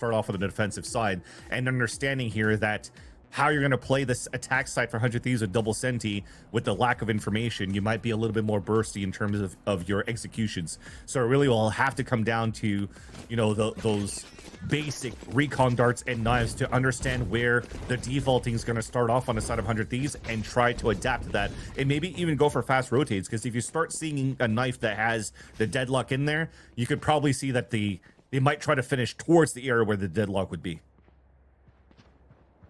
start off on the defensive side, and understanding here that how you're going to play this attack side for 100 Thieves with double Senti with the lack of information, you might be a little bit more bursty in terms of your executions. So it really will have to come down to, you know, those basic recon darts and knives to understand where the defaulting is going to start off on the side of 100 Thieves and try to adapt to that, and maybe even go for fast rotates, because if you start seeing a knife that has the deadlock in there, you could probably see that they might try to finish towards the area where the deadlock would be.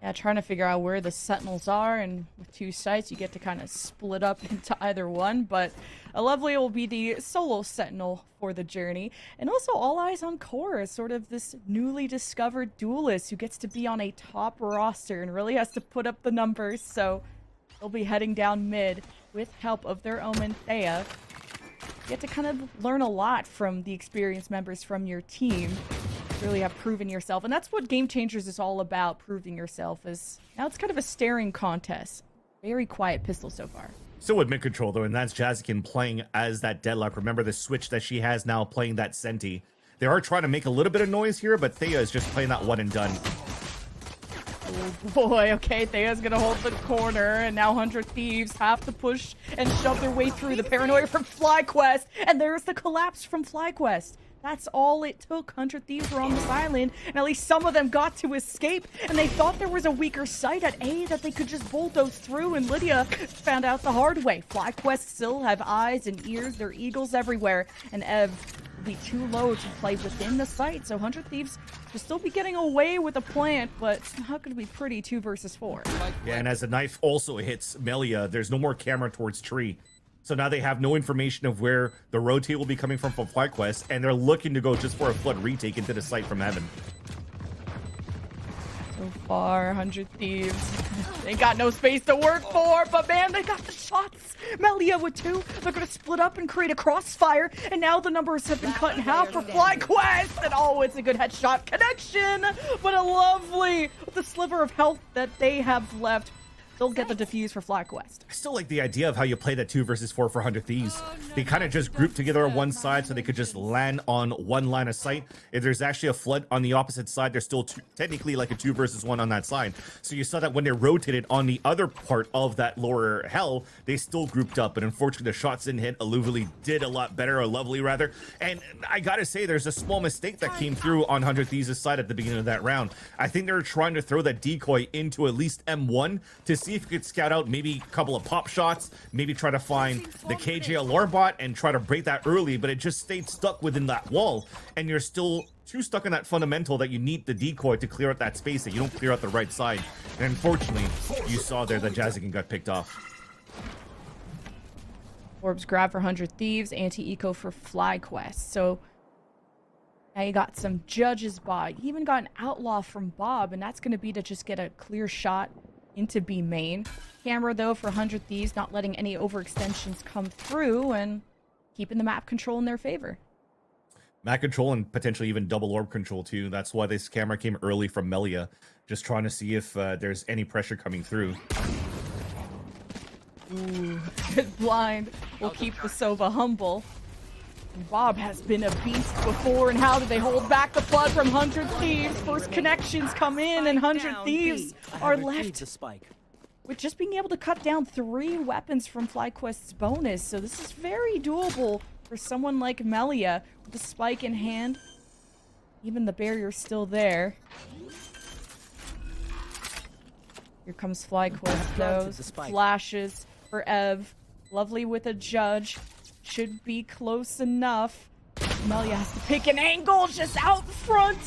Yeah, trying to figure out where the sentinels are, and with two sites, you get to kind of split up into either one, but Lovely will be the solo sentinel for the journey, and also all eyes on Core as sort of this newly discovered duelist who gets to be on a top roster and really has to put up the numbers, so they'll be heading down mid with help of their Omen Thea. You get to kind of learn a lot from the experienced members from your team. Really have proven yourself, and that's what Game Changers is all about, proving yourself. Is now it's kind of a staring contest. Very quiet pistol so far. Still with mid control though, and that's Jazikin playing as that deadlock. Remember the switch that she has now, playing that Senti. They are trying to make a little bit of noise here, but Thea is just playing that one and done. Oh boy, okay, Thea's gonna hold the corner, and now 100 Thieves have to push and shove their way through the paranoia from FlyQuest, and there's the collapse from FlyQuest. That's all it took. 100 Thieves were on this island, and at least some of them got to escape, and they thought there was a weaker site at A that they could just bulldoze through, and Lydia found out the hard way. FlyQuest still have eyes and ears. There are eagles everywhere, and Ev will be too low to play within the site, so 100 Thieves will still be getting away with a plant, but it's not going to be pretty 2 versus 4. Yeah, and as the knife also hits Melia, there's no more camera towards tree. So now they have no information of where the rotate will be coming from FlyQuest, and they're looking to go just for a flood retake into the site from heaven. So far, 100 Thieves. They got no space to work for, but man, they got the shots. Melia with 2. They're going to split up and create a crossfire, and now the numbers have been cut in half for FlyQuest. And oh, it's a good headshot connection, but a Lovely with the sliver of health that they have left. They'll get the defuse for FlyQuest. I still like the idea of how you play that 2 versus 4 for 100 Thieves. They kind of just group together on one side so they could just land on one line of sight. If there's actually a flood on the opposite side, there's still technically like a 2 versus 1 on that side. So you saw that when they rotated on the other part of that lower hell, they still grouped up. But unfortunately, the shots didn't hit. Lovely did a lot better, or Lovely rather. And I gotta say, there's a small mistake that came through on 100 Thieves' side at the beginning of that round. I think they were trying to throw that decoy into at least M1 to see if you could scout out maybe a couple of pop shots, maybe try to find the KJ alarm bot and try to break that early, but it just stayed stuck within that wall, and you're still too stuck in that fundamental that you need the decoy to clear out that space, that you don't clear out the right side. And unfortunately, you saw there that Jazikin got picked off. Orbs grab for 100 Thieves, anti-eco for FlyQuest. So now you got some Judge's bot. You even got an outlaw from Bob, and that's going to be to just get a clear shot into B main. Camera though for 100 Thieves, not letting any overextensions come through and keeping the map control in their favor. Map control and potentially even double orb control too. That's why this camera came early from Melia, just trying to see if there's any pressure coming through. Ooh, good blind. Will keep the Sova humble. Bob has been a beast before, and how do they hold back the flood from 100 Thieves? First connections come in, and 100 Thieves are left with just being able to cut down 3 weapons from FlyQuest's bonus. So this is very doable for someone like Melia with the spike in hand. Even the barrier's still there. Here comes FlyQuest though. Flashes for Ev. Lovely with a Judge. Should be close enough. Melia has to pick an angle just out front.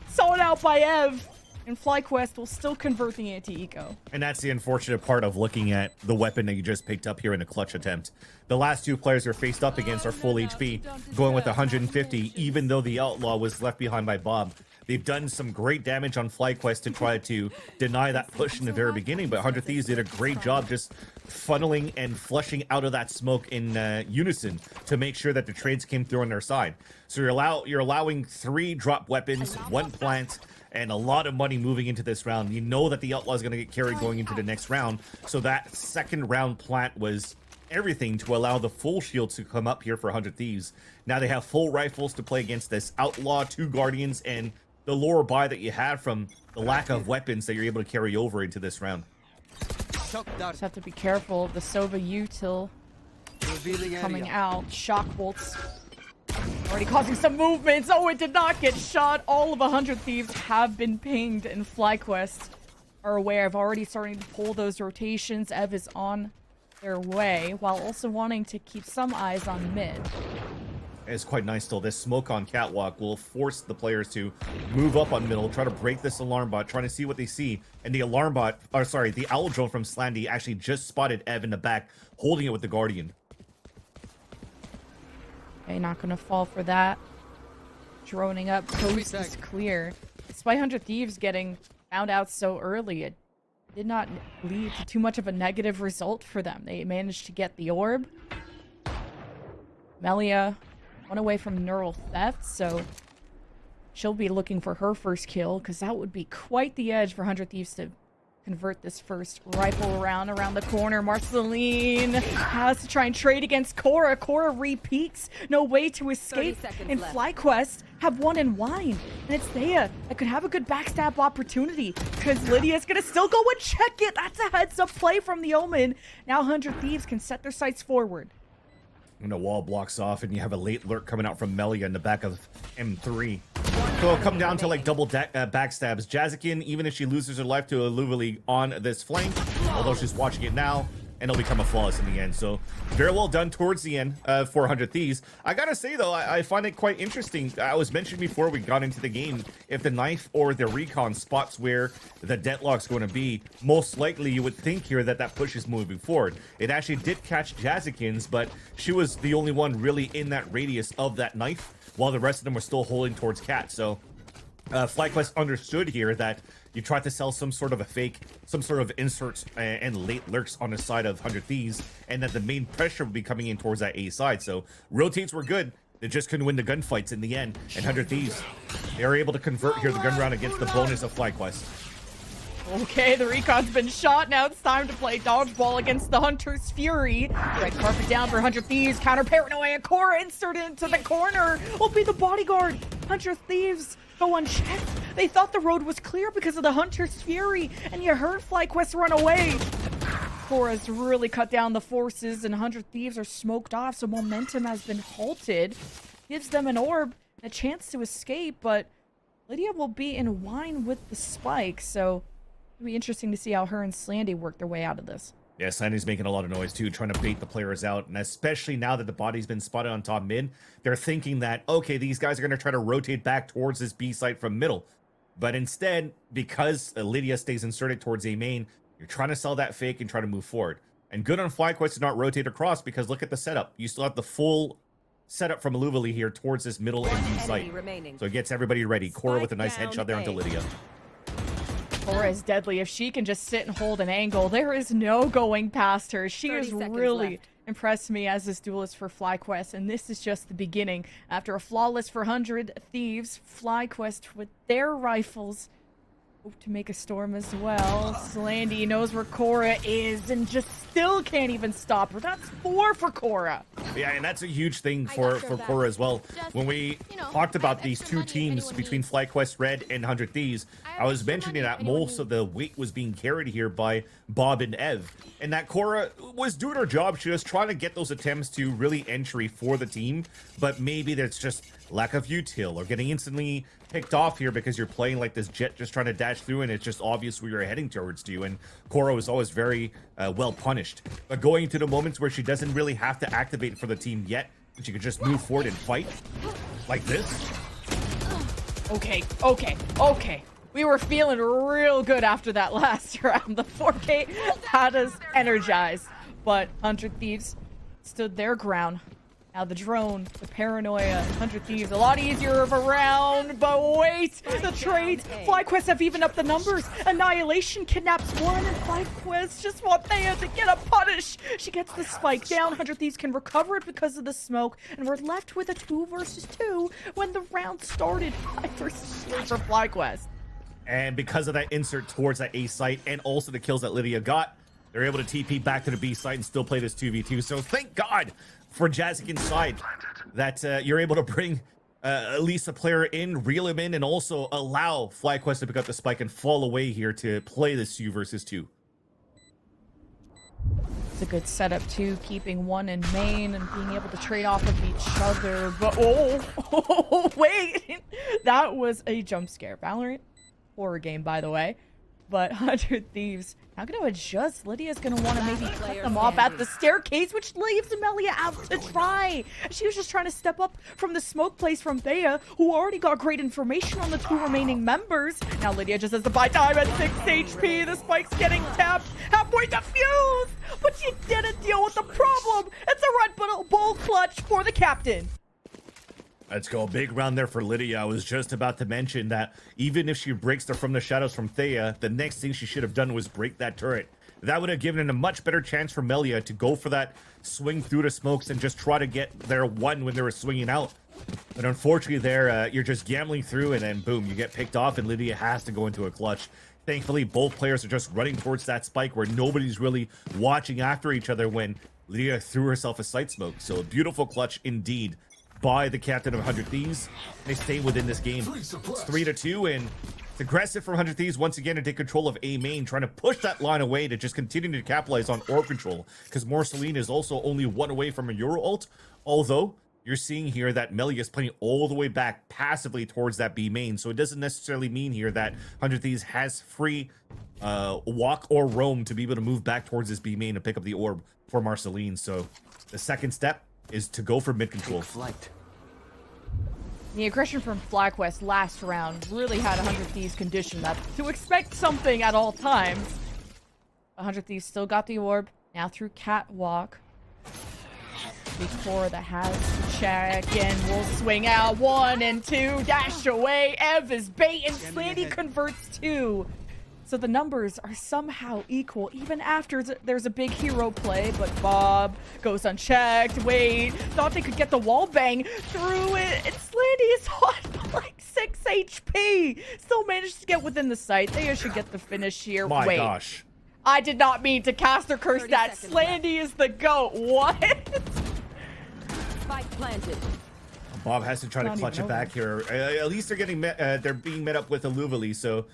Sawn out by Ev. And FlyQuest will still convert the anti-eco. And that's the unfortunate part of looking at the weapon that you just picked up here in a clutch attempt. The last 2 players you're faced up against are full HP, going with 150, even though the outlaw was left behind by Bob. They've done some great damage on FlyQuest to try to deny that push in the very beginning, but 100 Thieves did a great job just funneling and flushing out of that smoke in unison to make sure that the trades came through on their side. So you're allowing 3 drop weapons, 1 plant, and a lot of money moving into this round. You know that the outlaw is going to get carried going into the next round, so that second round plant was everything to allow the full shields to come up here for 100 Thieves. Now they have full rifles to play against this outlaw, 2 guardians, and the lower buy that you had from the lack of weapons that you're able to carry over into this round. Just have to be careful of the Sova util coming out. Shock bolts already causing some movements. Oh, it did not get shot. All of 100 Thieves have been pinged, and FlyQuest are aware of already starting to pull those rotations. Ev is on their way, while also wanting to keep some eyes on mid. It's quite nice still. This smoke on catwalk will force the players to move up on middle, try to break this alarm bot, trying to see what they see. And the alarm bot, or sorry, the owl drone from Slandy actually just spotted Ev in the back, holding it with the Guardian. Okay, not gonna fall for that. Droning up, coast is clear. Despite 100 Thieves getting found out so early, it did not lead to too much of a negative result for them. They managed to get the orb. Melia went away from neural theft, so she'll be looking for her first kill, because that would be quite the edge for 100 Thieves to convert this first rifle round around the corner. Marceline has to try and trade against Cora. Cora re-peeks, no way to escape, and FlyQuest have one in wine. And it's Thea that could have a good backstab opportunity, because Lydia's gonna still go and check it. That's a heads-up play from the Omen. Now 100 Thieves can set their sights forward. And the wall blocks off, and you have a late lurk coming out from Melia in the back of M3. So it'll come down to like double backstabs. Jazikin, even if she loses her life to Aluvali on this flank, although she's watching it now, and it'll become a flawless in the end. So very well done towards the end for 100 Thieves. I gotta say though, I find it quite interesting. I was mentioning before we got into the game, if the knife or the recon spots where the deadlock's going to be, most likely you would think here that that push is moving forward. It actually did catch Jazikins, but she was the only one really in that radius of that knife, while the rest of them were still holding towards Cat. So FlyQuest understood here that you tried to sell some sort of a fake, some sort of inserts and late lurks on the side of 100 Thieves, and that the main pressure would be coming in towards that A side. So rotates were good. They just couldn't win the gunfights in the end. And 100 Thieves, they were able to convert here the gun round against the bonus of FlyQuest. Okay, the recon's been shot. Now it's time to play dodgeball against the Hunter's Fury. Red carpet down for 100 Thieves. Counter paranoia. Cora inserted into the corner. Will be the bodyguard. 100 Thieves go unchecked. They thought the road was clear because of the Hunter's Fury, and you heard FlyQuest run away. Cora's really cut down the forces, and 100 Thieves are smoked off, so momentum has been halted. Gives them an orb, a chance to escape, but Lydia will be in wine with the spike, so it'll be interesting to see how her and Slandy work their way out of this. Yeah, Slandy's making a lot of noise too, trying to bait the players out. And especially now that the body's been spotted on top mid, they're thinking that, okay, these guys are going to try to rotate back towards this B site from middle. But instead, because Lydia stays inserted towards A main, you're trying to sell that fake and try to move forward. And good on FlyQuest to not rotate across, because look at the setup. You still have the full setup from Aluvali here towards this middle and B site. So it gets everybody ready. Cora with a nice headshot there onto Lydia. Cora is deadly. If she can just sit and hold an angle, there is no going past her. She has really impressed me as this duelist for FlyQuest, and this is just the beginning. After a flawless for 100 Thieves, FlyQuest with their rifles hope to make a storm as well. Slandy knows where Cora is and just still can't even stop her. That's 4 for Cora. Yeah, and that's a huge thing for Cora as well. When we talked about these two teams between FlyQuest Red and 100 Thieves, I was mentioning that most of the weight was being carried here by Bob and Ev, and that Cora was doing her job. She was trying to get those attempts to really entry for the team, but maybe that's just lack of util or getting instantly picked off here because you're playing like this jet just trying to dash through, and it's just obvious where you're heading towards to you. And Cora was always very well punished, but going into the moments where she doesn't really have to activate for the team yet, and she could just move forward and fight like this. Okay. We were feeling real good after that last round. The 4K had us energized, but 100 Thieves stood their ground. Now the drone, the paranoia, 100 Thieves, a lot easier of a round, but wait, the trades, FlyQuest have even up the numbers. Annihilation kidnaps one, and FlyQuest just want Thea to get a punish. She gets the spike down, 100 Thieves can recover it because of the smoke, and we're left with a 2 versus 2 when the round started. 5 versus 3 for FlyQuest. And because of that insert towards that A site and also the kills that Lydia got, they're able to TP back to the B site and still play this 2v2. So thank God for Jazikin's side that you're able to bring at least a player in, reel him in, and also allow FlyQuest to pick up the spike and fall away here to play this 2 versus 2. It's a good setup too, keeping one in main and being able to trade off of each other. But oh, wait, that was a jump scare. Valorant, horror game, by the way. But 100 Thieves now going to adjust. Lydia's going to want to maybe cut them off at the staircase, which leaves Amelia out to try. She was just trying to step up from the smoke place from Thea, who already got great information on the 2 remaining members. Now Lydia just has to buy time at 6 HP. The spike's getting tapped. Halfway defused, but she didn't deal with the problem. It's a Red Bull clutch for the captain. Let's go. Big round there for Lydia. I was just about to mention that even if she breaks the From the Shadows from Thea, the next thing she should have done was break that turret. That would have given it a much better chance for Melia to go for that swing through the smokes and just try to get their 1 when they were swinging out. But unfortunately there, you're just gambling through and then boom, you get picked off and Lydia has to go into a clutch. Thankfully, both players are just running towards that spike where nobody's really watching after each other when Lydia threw herself a sight smoke. So a beautiful clutch indeed by the captain of 100 Thieves. They stay within this game. It's 3-2, and it's aggressive from 100 Thieves once again to take control of A main, trying to push that line away to just continue to capitalize on orb control, because Marceline is also only 1 away from a Euro ult, although you're seeing here that Melia is playing all the way back passively towards that B main, so it doesn't necessarily mean here that 100 Thieves has free walk or roam to be able to move back towards this B main and pick up the orb for Marceline. So the second step is to go for mid control. The aggression from FlyQuest last round really had 100 Thieves conditioned that to expect something at all times. 100 Thieves still got the orb, now through Catwalk. Big core that has to check and will swing out 1 and 2, dash away. Ev is bait and Slandy converts 2. So the numbers are somehow equal, even after there's a big hero play, but Bob goes unchecked. Wait, thought they could get the wall bang through it. And Slandy is on like 6 HP. Still managed to get within the site. They should get the finish here. My Wait, gosh. I did not mean to caster curse that. Slandy is the GOAT. What? Spike planted. Bob has to try to clutch it back here. At least they're getting they're being met up with a Luvali, so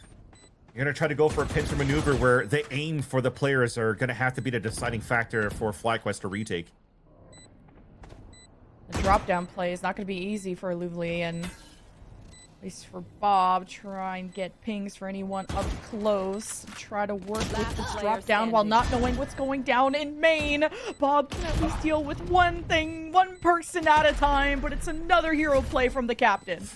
you're gonna try to go for a pincer maneuver where the aim for the players are gonna have to be the deciding factor for FlyQuest to retake. The drop down play is not gonna be easy for Luvali, and at least for Bob, try and get pings for anyone up close. Try to work with this drop down while not knowing what's going down in main. Bob can at least deal with one person at a time, but it's another hero play from the captain.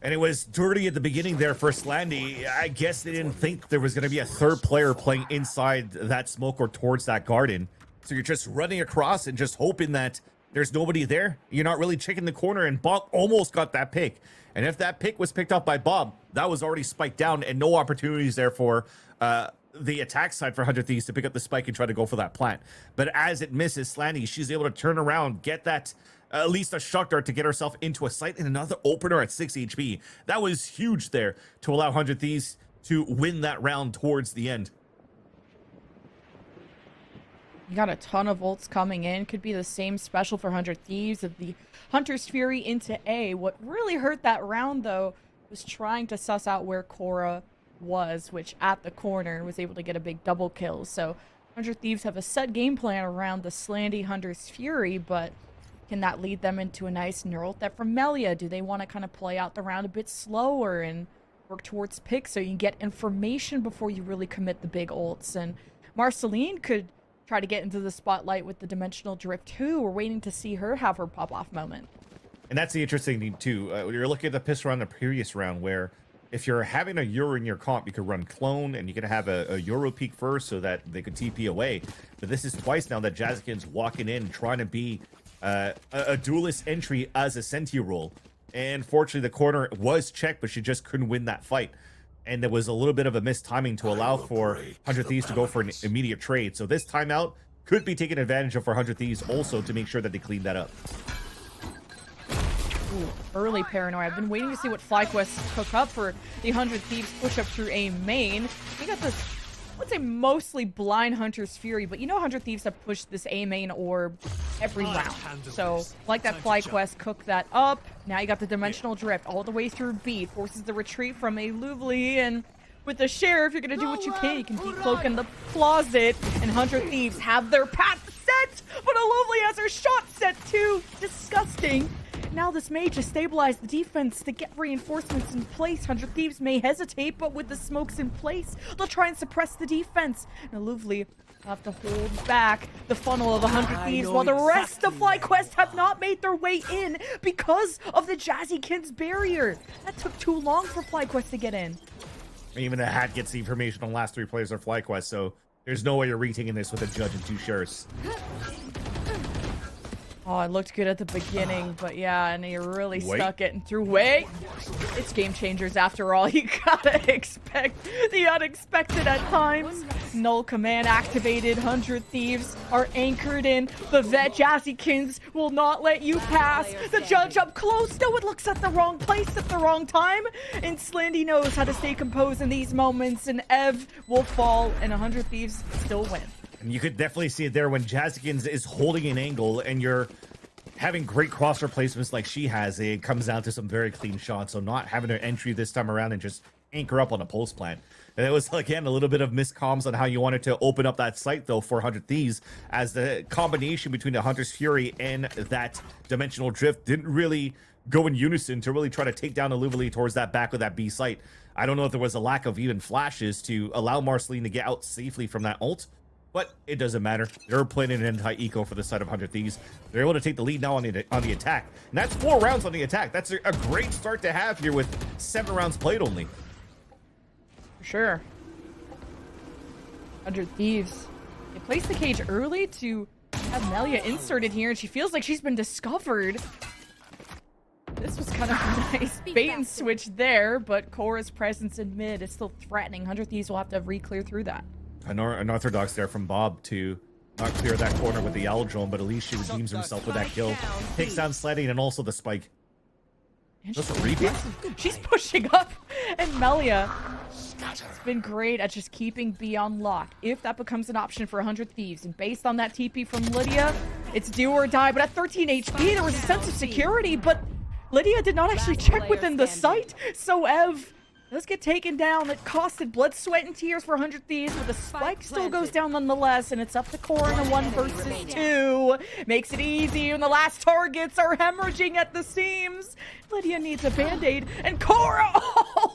And it was dirty at the beginning there for Slandy. I guess they didn't think there was going to be a third player playing inside that smoke or towards that garden. So you're just running across and just hoping that there's nobody there. You're not really checking the corner, and Bob almost got that pick. And if that pick was picked up by Bob, that was already spiked down and no opportunities there for the attack side for 100 Thieves to pick up the spike and try to go for that plant. But as it misses Slandy, she's able to turn around, get that at least a shock dart to get herself into a site, and another opener at 6 HP. That was huge there to allow 100 Thieves to win that round towards the end. You got a ton of ults coming in. Could be the same special for 100 Thieves of the Hunter's Fury into A. What really hurt that round, though, was trying to suss out where Korra was, which at the corner was able to get a big double kill. So 100 Thieves have a set game plan around the Slandy Hunter's Fury, but can that lead them into a nice neural threat from Melia? Do they want to kind of play out the round a bit slower and work towards picks so you can get information before you really commit the big ults? And Marceline could try to get into the spotlight with the dimensional drift too. We're waiting to see her have her pop-off moment. And that's the interesting thing too. You're looking at the pistol round the previous round where if you're having a Euro in your comp, you could run clone and you could have a Euro peek first so that they could TP away. But this is twice now that Jazikin's walking in trying to be a duelist entry as a Senti role. And fortunately, the corner was checked, but she just couldn't win that fight. And there was a little bit of a missed timing to allow for 100 Thieves to go for an immediate trade. So this timeout could be taken advantage of for 100 Thieves also to make sure that they clean that up. Ooh, early paranoia. I've been waiting to see what FlyQuest cook up for the 100 Thieves push up through a main. We got this would say mostly blind Hunter's Fury, but you know 100 Thieves have pushed this A main orb every round. So, like that Fly Quest, cook that up. Now you got the Dimensional Drift all the way through B. Forces the retreat from a Louvely, and with the Sheriff, you're gonna do what you can. You can decloak in the closet, and 100 Thieves have their path set, but a Louvely has her shot set too. Disgusting. Now this may just stabilize the defense to get reinforcements in place. 100 Thieves may hesitate, but with the smokes in place, they'll try and suppress the defense. Now Louvely will have to hold back the funnel of 100 Thieves while the rest of FlyQuest have not made their way in because of the Jazzykins barrier. That took too long for FlyQuest to get in. Even a hat gets the information on the last 3 players of FlyQuest, so there's no way you're retaking this with a judge and 2 shares. Oh, it looked good at the beginning, but yeah, and you're really stuck getting through. Wait, it's game changers after all. You gotta expect the unexpected at times. Null command activated. 100 Thieves are anchored in. The vet Jazzykins will not let you pass. The judge up close. No, it looks at the wrong place at the wrong time. And Slendy knows how to stay composed in these moments, and Ev will fall, and 100 Thieves still win. And you could definitely see it there when Jazzykins is holding an angle and you're having great cross replacements like she has. It comes down to some very clean shots. So not having her entry this time around and just anchor up on a post plant. And it was, again, a little bit of miscomms on how you wanted to open up that site, though, for 100 Thieves, as the combination between the Hunter's Fury and that Dimensional Drift didn't really go in unison to really try to take down the Louvely towards that back of that B site. I don't know if there was a lack of even flashes to allow Marceline to get out safely from that ult. But it doesn't matter. They're playing an anti-eco for the side of 100 Thieves. They're able to take the lead now on the attack. And that's 4 rounds on the attack. That's a great start to have here with 7 rounds played only. For sure. 100 Thieves. They placed the cage early to have Melia inserted here, and she feels like she's been discovered. This was kind of a nice bait and switch there, but Cora's presence in mid is still threatening. 100 Thieves will have to re-clear through that. An orthodox there from Bob to not clear that corner with the Owl Drone, but at least she redeems himself with that kill. Takes down Sledding and also the spike. Just a repeat? She's pushing up, and Melia has been great at just keeping B on lock. If that becomes an option for 100 Thieves, and based on that TP from Lydia, it's do or die. But at 13 HP, there was a sense of security, but Lydia did not actually check within the site, so Ev does get taken down. It costed blood, sweat, and tears for 100 Thieves, but the spike still goes down nonetheless, and it's up to Cora in a 1 versus 2. Makes it easy, and the last targets are hemorrhaging at the seams. Lydia needs a band-aid, and Cora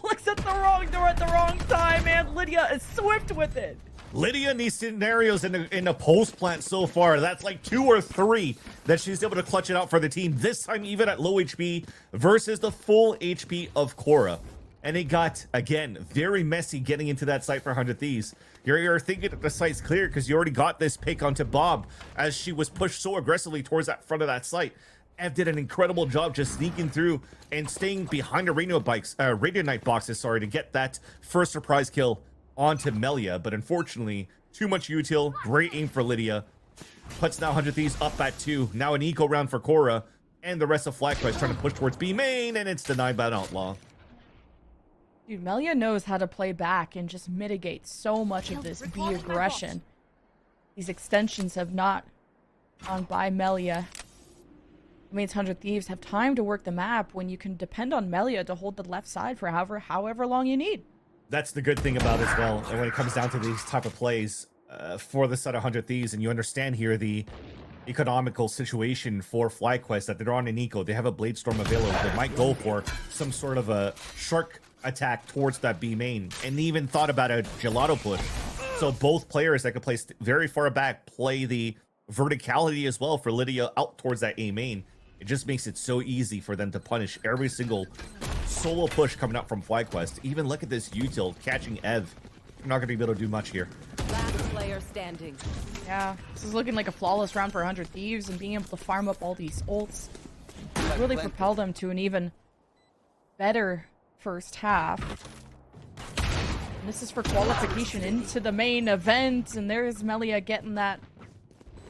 looks at the wrong door at the wrong time, and Lydia is swift with it. Lydia in these scenarios in a post plant so far, that's like 2 or 3 that she's able to clutch it out for the team. This time even at low HP versus the full HP of Cora. And it got, again, very messy getting into that site for 100 Thieves. You're thinking that the site's clear because you already got this pick onto Bob as she was pushed so aggressively towards that front of that site. Ev did an incredible job just sneaking through and staying behind the radio night boxes, to get that first surprise kill onto Melia. But unfortunately, too much util. Great aim for Lydia. Puts now 100 Thieves up at 2. Now an eco round for Cora. And the rest of FlyQuest trying to push towards B main, and it's denied by an Outlaw. Dude, Melia knows how to play back and just mitigate so much of this B aggression. These extensions have not gone by Melia. It means 100 Thieves have time to work the map when you can depend on Melia to hold the left side for however long you need. That's the good thing about it as well. And when it comes down to these type of plays for the set of 100 Thieves, and you understand here the economical situation for FlyQuest, that they're on an eco, they have a Blade Storm available. They might go for some sort of a shark attack towards that B main, and even thought about a gelato push. So both players that could play very far back play the verticality as well for Lydia out towards that A main. It just makes it so easy for them to punish every single solo push coming out from FlyQuest. Even look at this util catching Ev. You're not going to be able to do much here. Last player standing. Yeah, this is looking like a flawless round for 100 Thieves, and being able to farm up all these ults really propel them to an even better first half. And this is for qualification into the main event, and there's Melia getting that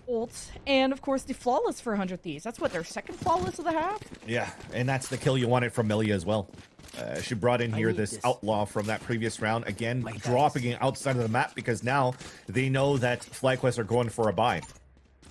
ult, and of course the flawless for 100 Thieves. That's what, their second flawless of the half? Yeah, and that's the kill you wanted from Melia as well. She brought in here this outlaw from that previous round, again dropping it outside of the map because now they know that FlyQuest are going for a buy.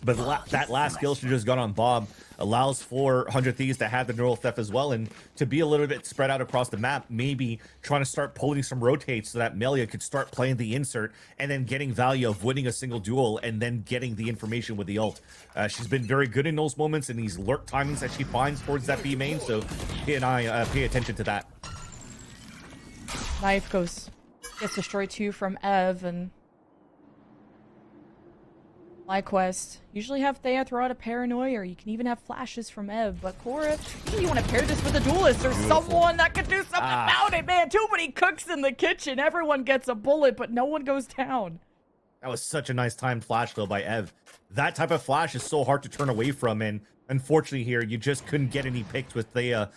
But that last kill she just got on Bob allows for 100 Thieves to have the neural theft as well, and to be a little bit spread out across the map, maybe trying to start pulling some rotates so that Melia could start playing the insert and then getting value of winning a single duel and then getting the information with the ult. She's been very good in those moments and these lurk timings that she finds towards that B main, so he and I pay attention to that. Knife gets destroyed too from Ev, and FlyQuest usually have Thea throw out a paranoia, or you can even have flashes from Ev, but Cora, you want to pair this with a duelist. There's someone that could do something about it, man. Too many cooks in the kitchen. Everyone gets a bullet, but no one goes down. That was such a nice timed flash though by Ev. That type of flash is so hard to turn away from, and unfortunately here you just couldn't get any picks with Thea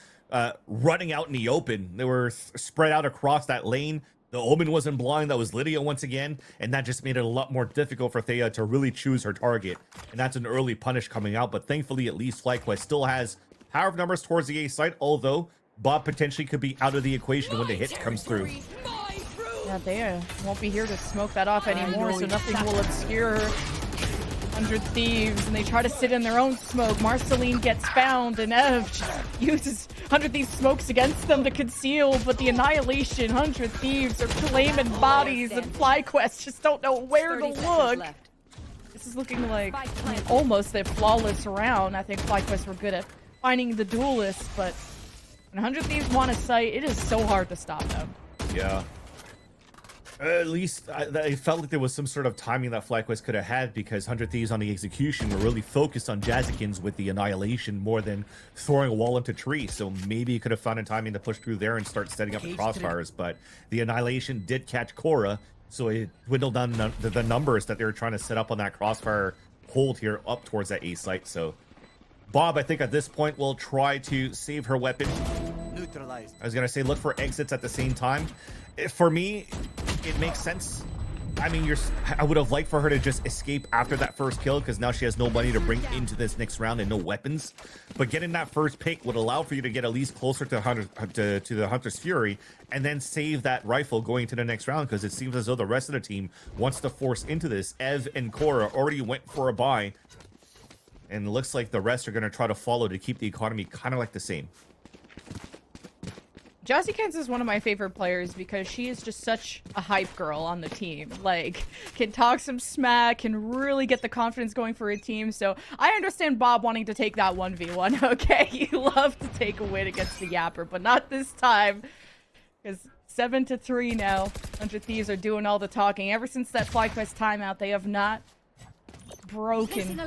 running out in the open. They were spread out across that lane. The Omen wasn't blind, that was Lydia once again, and that just made it a lot more difficult for Thea to really choose her target. And that's an early punish coming out, but thankfully at least FlyQuest still has power of numbers towards the A site, although Bob potentially could be out of the equation when the hit comes through. Yeah, Thea won't be here to smoke that off anymore, so nothing will obscure 100 Thieves, and they try to sit in their own smoke. Marceline gets found, and Ev just uses 100 Thieves smokes against them to conceal, but the annihilation, 100 Thieves are claiming bodies, and FlyQuest just don't know where to look. This is looking like almost a flawless round. I think FlyQuest were good at finding the duelists, but when 100 Thieves want a site, it is so hard to stop them. Yeah. At least I felt like there was some sort of timing that FlyQuest could have had, because 100 Thieves on the execution were really focused on Jazzykins with the annihilation more than throwing a wall into tree. So maybe he could have found a timing to push through there and start setting up the crossfires. But the annihilation did catch Cora, so it dwindled down the numbers that they were trying to set up on that crossfire hold here up towards that A site. So Bob, I think at this point, will try to save her weapon. I was gonna say look for exits at the same time. For me, it makes sense. I mean, I would have liked for her to just escape after that first kill, because now she has no money to bring into this next round and no weapons. But getting that first pick would allow for you to get at least closer to the Hunter's Fury, and then save that rifle going to the next round, because it seems as though the rest of the team wants to force into this. Ev and Cora already went for a buy, and it looks like the rest are going to try to follow to keep the economy kind of like the same. Jazzykins is one of my favorite players because she is just such a hype girl on the team. Like, can talk some smack, can really get the confidence going for a team. So I understand Bob wanting to take that 1v1, okay? You love to take a win against the Yapper, but not this time. Because 7-3 now. 100 Thieves are doing all the talking. Ever since that FlyQuest timeout, they have not broken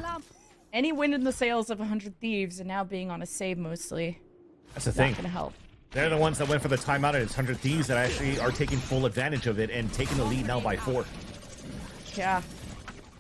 any wind in the sails of 100 Thieves, and now being on a save mostly. That's the thing. Not gonna help. They're the ones that went for the timeout, and it's 100 Thieves that actually are taking full advantage of it and taking the lead now by 4. Yeah.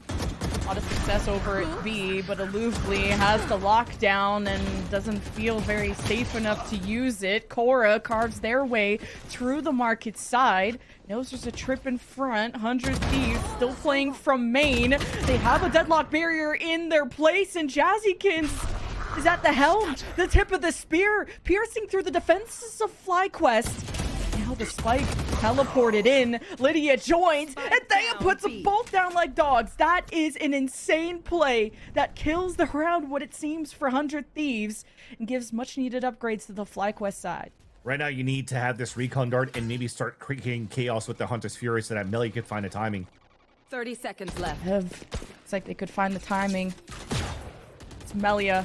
A lot of success over at B, but Aloofly has the lockdown and doesn't feel very safe enough to use it. Cora carves their way through the market side. Knows there's a trip in front. 100 Thieves still playing from main. They have a deadlock barrier in their place, and Jazzykins is at the helm. The tip of the spear piercing through the defenses of FlyQuest. Now the spike teleported in. Lydia joins, and Thea puts them both down like dogs. That is an insane play that kills the round, what it seems, for 100 Thieves, and gives much needed upgrades to the FlyQuest side. Right now, you need to have this recon dart and maybe start creating chaos with the Hunter's Fury so that Melee could find a timing. 30 seconds left. It's like they could find the timing. It's Melia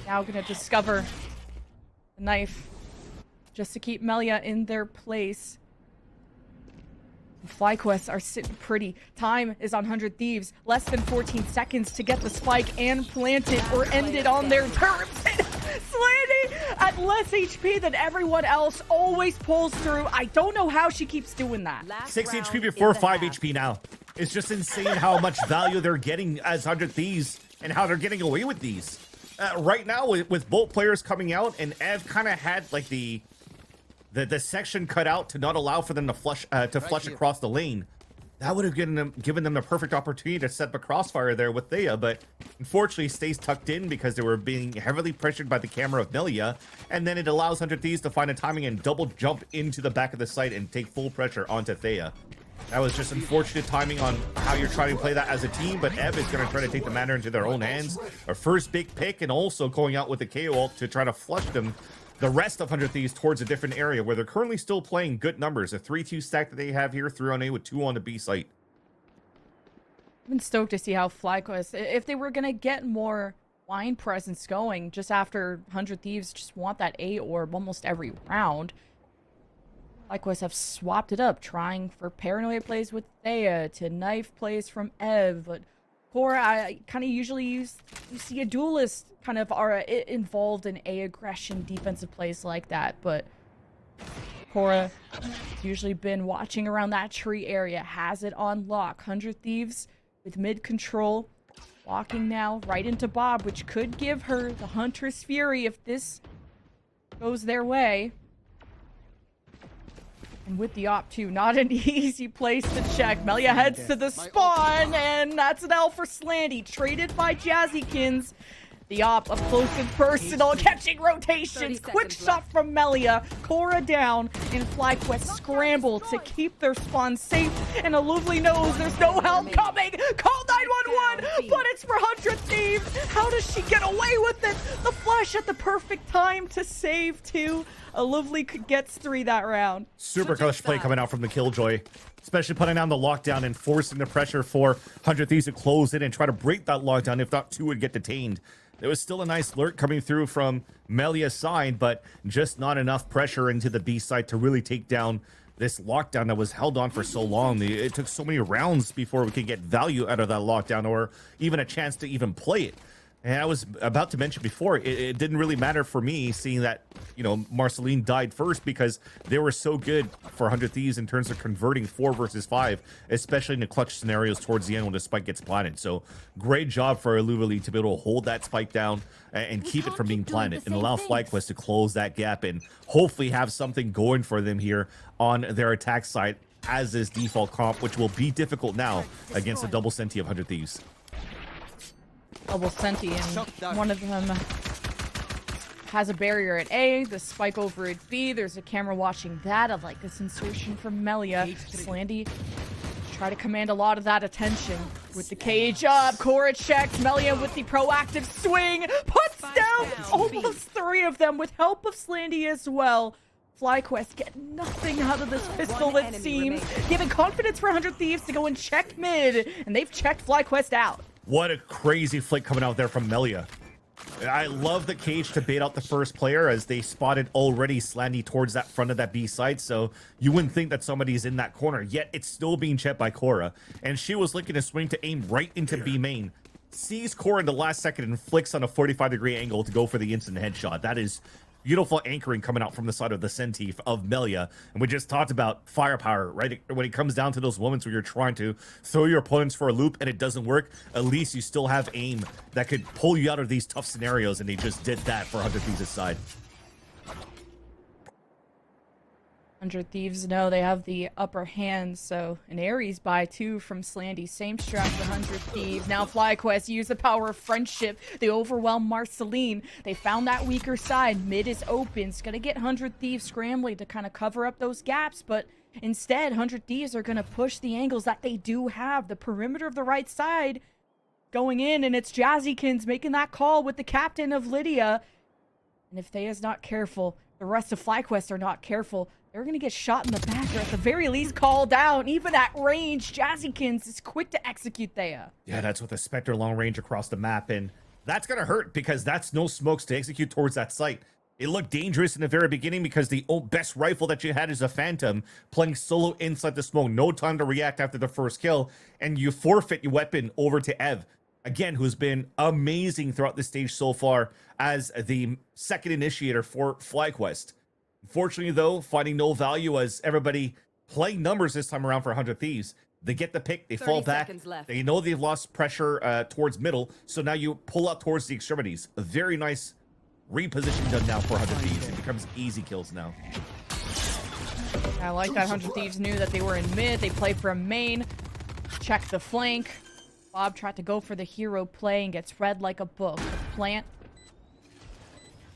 now gonna discover the knife just to keep Melia in their place. FlyQuest are sitting pretty. Time is on 100 Thieves. Less than 14 seconds to get the spike and plant it or end it on their turret. Slaney at less HP than everyone else, always pulls through. I don't know how she keeps doing that. 6 HP before 5 HP now. It's just insane how much value they're getting as 100 Thieves and how they're getting away with these. Right now, with both players coming out, and Ev kind of had like the section cut out to not allow for them to flush across the lane. that would have given them the perfect opportunity to set up a crossfire there with Thea, but unfortunately stays tucked in because they were being heavily pressured by the camera of Melia, and then it allows 100 Thieves to find a timing and double jump into the back of the site and take full pressure onto Thea. That was just unfortunate timing on how you're trying to play that as a team, but Ev is going to try to take the matter into their own hands. A first big pick, and also going out with the KO ult to try to flush them, the rest of 100 Thieves, towards a different area where they're currently still playing good numbers. A 3-2 stack that they have here, 3 on A with 2 on the B site. I've been stoked to see how FlyQuest, if they were going to get more line presence going just after 100 Thieves just want that A orb almost every round. FlyQuest have swapped it up, trying for paranoia plays with Thea to knife plays from Ev, but Cora, I kind of usually you see a duelist kind of are involved in A aggression defensive plays like that, but Cora has usually been watching around that tree area, has it on lock. 100 Thieves with mid control, walking now right into Bob, which could give her the Hunter's Fury if this goes their way. And with the op too, not an easy place to check. Melia heads to the spawn, and that's an L for Slandy. Traded by Jazzykins. The op up close and personal, catching rotations. Quick shot from Melia. Cora down, and FlyQuest scramble to keep their spawn safe. And Aluvli knows there's no help coming. Call 911, but it's for 100 Thieves. How does she get away with it? The flash at the perfect time to save too. Aluvli gets 3 that round. Super clutch play coming out from the Killjoy, especially putting down the lockdown and forcing the pressure for 100 Thieves to close it and try to break that lockdown. If not, 2 would get detained. There was still a nice lurk coming through from Melia's side, but just not enough pressure into the B side to really take down this lockdown that was held on for so long. It took so many rounds before we could get value out of that lockdown or even a chance to even play it. And I was about to mention before, it didn't really matter for me seeing that, Marceline died first, because they were so good for 100 Thieves in terms of converting 4 versus 5, especially in the clutch scenarios towards the end when the spike gets planted. So great job for Aluvli to be able to hold that spike down and keep it from being planted and allow FlyQuest to close that gap and hopefully have something going for them here on their attack side as this default comp, which will be difficult now against the double senti of 100 Thieves. Double senti, and one of them has a barrier at A, the spike over at B. There's a camera watching that. I like this insertion from Melia. Slandy try to command a lot of that attention with the cage up. Cora checks. Melia with the proactive swing, puts down almost 3 of them with help of Slandy as well. FlyQuest get nothing out of this pistol, it seems, giving confidence for 100 Thieves to go and check mid, and they've checked FlyQuest out. What a crazy flick coming out there from Melia. I love the cage to bait out the first player as they spotted already Slandy towards that front of that B side, so you wouldn't think that somebody's in that corner, yet it's still being checked by Cora. And she was looking to swing to aim right into B main. Sees Cora in the last second and flicks on a 45-degree angle to go for the instant headshot. That is beautiful anchoring coming out from the side of the Senti of Melia. And we just talked about firepower, right? When it comes down to those moments where you're trying to throw your opponents for a loop and it doesn't work, at least you still have aim that could pull you out of these tough scenarios, and they just did that for 100 Thieves' side. 100 Thieves know they have the upper hand, so an Ares buy 2 from Slandy. Same strat for 100 Thieves. Now FlyQuest use the power of friendship. They overwhelm Marceline. They found that weaker side. Mid is open. It's going to get 100 Thieves scrambling to kind of cover up those gaps, but instead 100 Thieves are going to push the angles that they do have. The perimeter of the right side going in, and it's Jazzykins making that call with the captain of Lydia. And if Thea's not careful, the rest of FlyQuest are not careful, they're going to get shot in the back, or at the very least called down. Even at range, Jazzykins is quick to execute Thea. Yeah, that's with a Spectre long range across the map, and that's going to hurt because that's no smokes to execute towards that site. It looked dangerous in the very beginning because the best rifle that you had is a Phantom playing solo inside the smoke. No time to react after the first kill, and you forfeit your weapon over to Ev. Again, who's been amazing throughout the stage so far as the second initiator for FlyQuest. Unfortunately, though, finding no value as everybody playing numbers this time around for 100 Thieves. They get the pick, they fall back, they know they've lost pressure towards middle, so now you pull out towards the extremities. A very nice reposition done now for 100 Thieves. It becomes easy kills now. I like that 100 Thieves knew that they were in mid. They play from main. check the flank. Bob tried to go for the hero play and gets read like a book. The plant.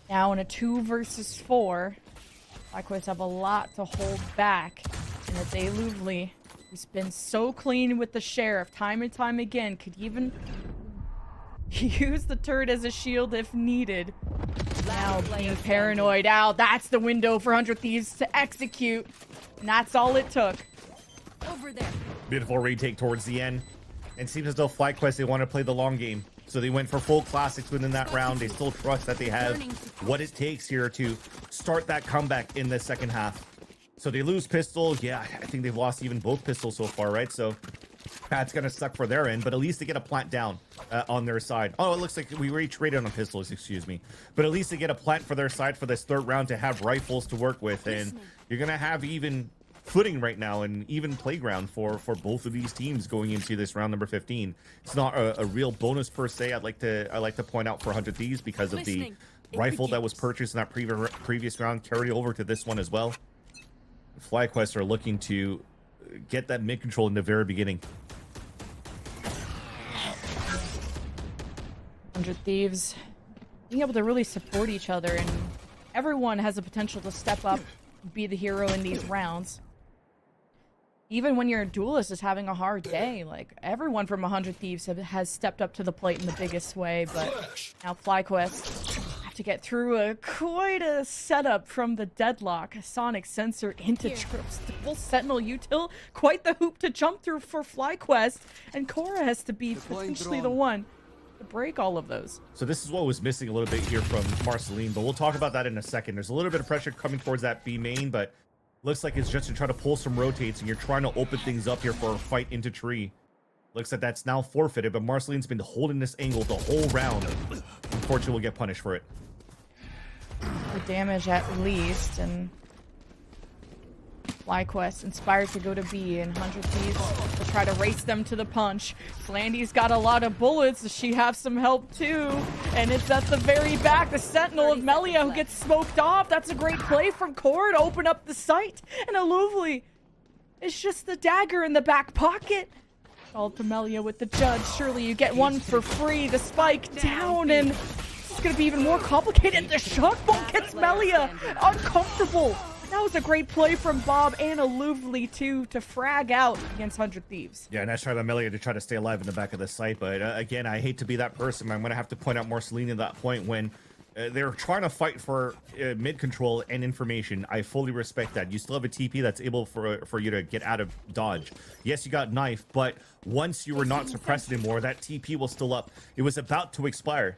Now in a 2 versus 4. FlyQuest have a lot to hold back. And a Lovely, who's been so clean with the sheriff time and time again, could even use the turret as a shield if needed. Now being paranoid out. That's the window for 100 Thieves to execute. And that's all it took. Over there. Beautiful retake towards the end. And seems as though FlyQuest, they want to play the long game. So they went for full classics within that round. They still trust that they have what it takes here to start that comeback in the second half. So they lose pistol. Yeah, I think they've lost even both pistols so far, right? So that's going to suck for their end, but at least they get a plant down on their side. Oh, it looks like we already traded on pistols, excuse me. But at least they get a plant for their side for this third round to have rifles to work with. And you're going to have even footing right now and even playground for both of these teams going into this round number 15. It's not a real bonus per se. I like to point out for 100 Thieves because of the rifle that was purchased in that previous round carried over to this one as well. FlyQuest are looking to get that mid control in the very beginning. 100 Thieves being able to really support each other, and everyone has the potential to step up, be the hero in these rounds. Even when your duelist is having a hard day, like everyone from 100 Thieves has stepped up to the plate in the biggest way, but now FlyQuest have to get through quite a setup from the deadlock. A sonic sensor into trips, double sentinel util, quite the hoop to jump through for FlyQuest, and Cora has to be potentially the one to break all of those. So this is what was missing a little bit here from Marceline, but we'll talk about that in a second. There's a little bit of pressure coming towards that B main, but looks like it's just to try to pull some rotates, and you're trying to open things up here for a fight into tree. Looks like that's now forfeited, but Marceline's been holding this angle the whole round. Unfortunately, we'll get punished for it. The damage at least, and FlyQuest inspired to go to B, and 100 Thieves will try to race them to the punch. Slandy's got a lot of bullets. Does she have some help too? And it's at the very back, the Sentinel of Melia who gets smoked off. That's a great play from Cora to open up the site. And Lovely, it's just the dagger in the back pocket. All to Melia with the judge. Surely you get one for free. The spike down, and it's going to be even more complicated. The shotgun gets Melia uncomfortable. That was a great play from Bob and Lovely too to frag out against 100 Thieves. Yeah, nice try by Melia to try to stay alive in the back of the site, but again, I hate to be that person. I'm going to have to point out Marceline at that point when they're trying to fight for mid control and information. I fully respect that. You still have a TP that's able for you to get out of dodge. Yes, you got knife, but once you were not suppressed anymore, that TP was still up. It was about to expire.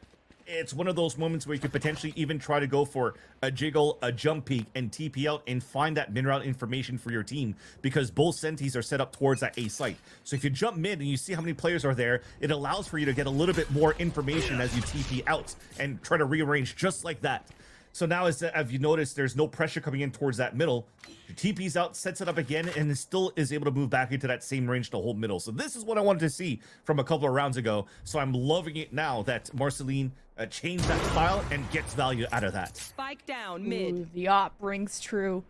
It's one of those moments where you could potentially even try to go for a jiggle, a jump peek, and TP out and find that mid route information for your team, because both senties are set up towards that A site. So if you jump mid and you see how many players are there, it allows for you to get a little bit more information as you TP out and try to rearrange just like that. So now, as you notice, there's no pressure coming in towards that middle. Your TP's out, sets it up again, and it still is able to move back into that same range to hold middle. So this is what I wanted to see from a couple of rounds ago. So I'm loving it now that Marceline changed that style and gets value out of that. Spike down mid. Ooh, the op rings true.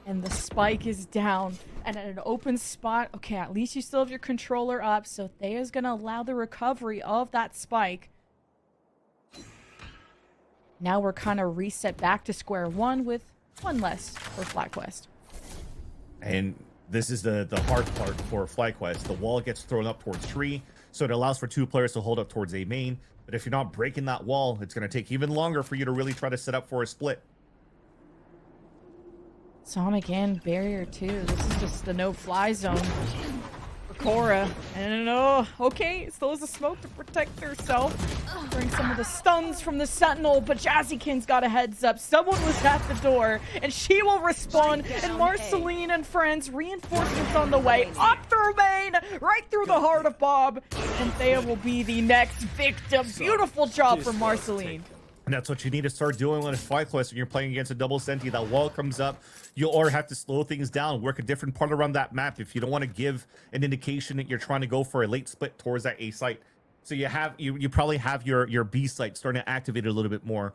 And the spike is down. And at an open spot, okay, at least you still have your controller up. So Thea's going to allow the recovery of that spike. Now we're kind of reset back to square one with one less for FlyQuest. And this is the hard part for FlyQuest. The wall gets thrown up towards tree, so it allows for two players to hold up towards A main. But if you're not breaking that wall, it's going to take even longer for you to really try to set up for a split. Sonic and barrier too. This is just the no-fly zone for Cora. And okay, still has a smoke to protect herself. Bring some of the stuns from the Sentinel, but Jazzykin's got a heads up. Someone was at the door, and she will respond. And Marceline and friends, reinforcements on the way. Up through main, right through the heart of Bob. And Thea will be the next victim. Beautiful job from Marceline. And that's what you need to start doing when it's FlyQuest when you're playing against a double senti. That wall comes up, you'll or have to slow things down, work a different part around that map if you don't want to give an indication that you're trying to go for a late split towards that A site. So you probably have your B site starting to activate a little bit more.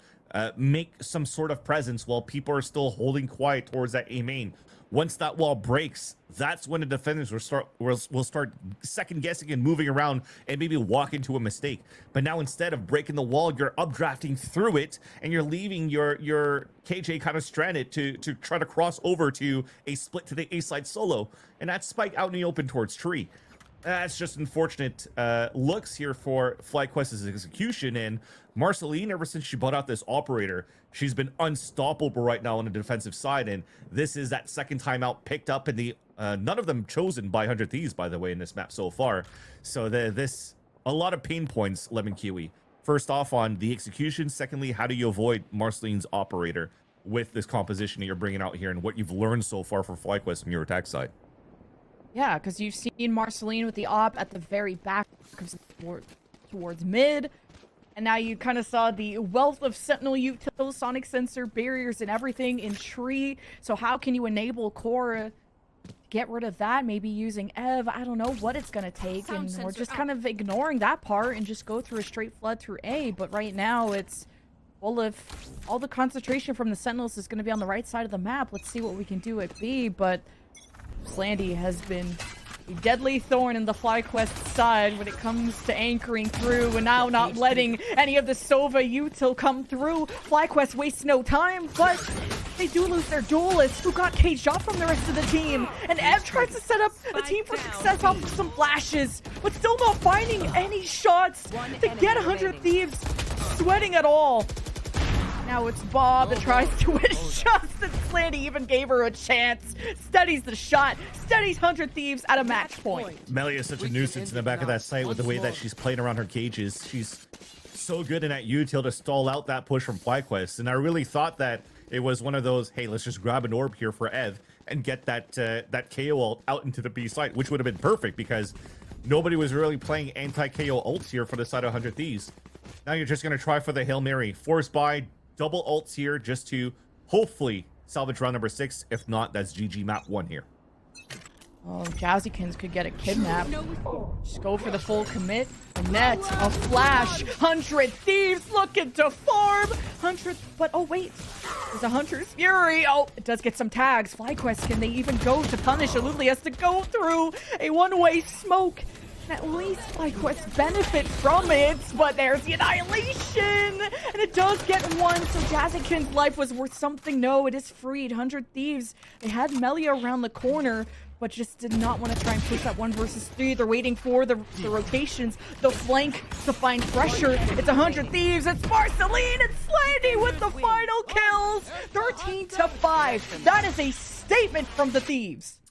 Make some sort of presence while people are still holding quiet towards that A main. Once that wall breaks, that's when the defenders will start second guessing and moving around and maybe walk into a mistake. But now instead of breaking the wall, you're updrafting through it and you're leaving your KJ kind of stranded to try to cross over to a split to the A side solo, and that's spike out in the open towards tree. That's just unfortunate looks here for FlyQuest's execution. And Marceline, ever since she bought out this operator, she's been unstoppable right now on the defensive side. And this is that second timeout picked up in the none of them chosen by 100 Thieves, by the way, in this map so far. So this a lot of pain points, Lemon Kiwi. First off on the execution. Secondly, how do you avoid Marceline's operator with this composition that you're bringing out here and what you've learned so far for FlyQuest on your attack side? Yeah, because you've seen Marceline with the op at the very back towards mid. And now you kind of saw the wealth of Sentinel utils, sonic sensor, barriers, and everything in tree. So how can you enable Cora to get rid of that? Maybe using Ev. I don't know what it's going to take. And we're just kind of ignoring that part and just go through a straight flood through A. But right now it's, well, if all the concentration from the Sentinels is going to be on the right side of the map, let's see what we can do at B. But Slandy has been a deadly thorn in the FlyQuest side when it comes to anchoring through and now not letting any of the Sova util come through. FlyQuest wastes no time, but they do lose their duelist who got caged off from the rest of the team. And Ev tries to set up the team for success off of some flashes, but still not finding any shots to get 100 Thieves sweating at all. Now it's Bob that tries to win shots that Slandy even gave her a chance. Studies the shot, studies 100 Thieves at a match point. Melia is such a nuisance in the back of that site with the way that she's playing around her cages. She's so good in that util to stall out that push from FlyQuest. And I really thought that it was one of those, hey, let's just grab an orb here for Ev and get that KO ult out into the B site, which would have been perfect because nobody was really playing anti-KO ults here for the side of 100 Thieves. Now you're just going to try for the Hail Mary. Forced by double ults here just to hopefully salvage round number 6. If not, that's GG map 1 here. Oh, Jazzykins could get a kidnap. Just go for the full commit. A net, a flash. 100 Thieves looking to farm. 100, but oh wait, there's a Hunter's Fury. Oh, it does get some tags. FlyQuest, can they even go to punish? Aluli has to go through a one-way smoke. At least FlyQuest benefit from it, but there's the annihilation, and it does get one, so Jazzykin's life was worth something. No, it is freed. 100 Thieves, they had Melia around the corner, but just did not want to try and push that 1 versus 3. They're waiting for the rotations, the flank to find pressure. It's 100 Thieves, it's Marceline and Slandy with the final kills, 13-5. That is a statement from the Thieves.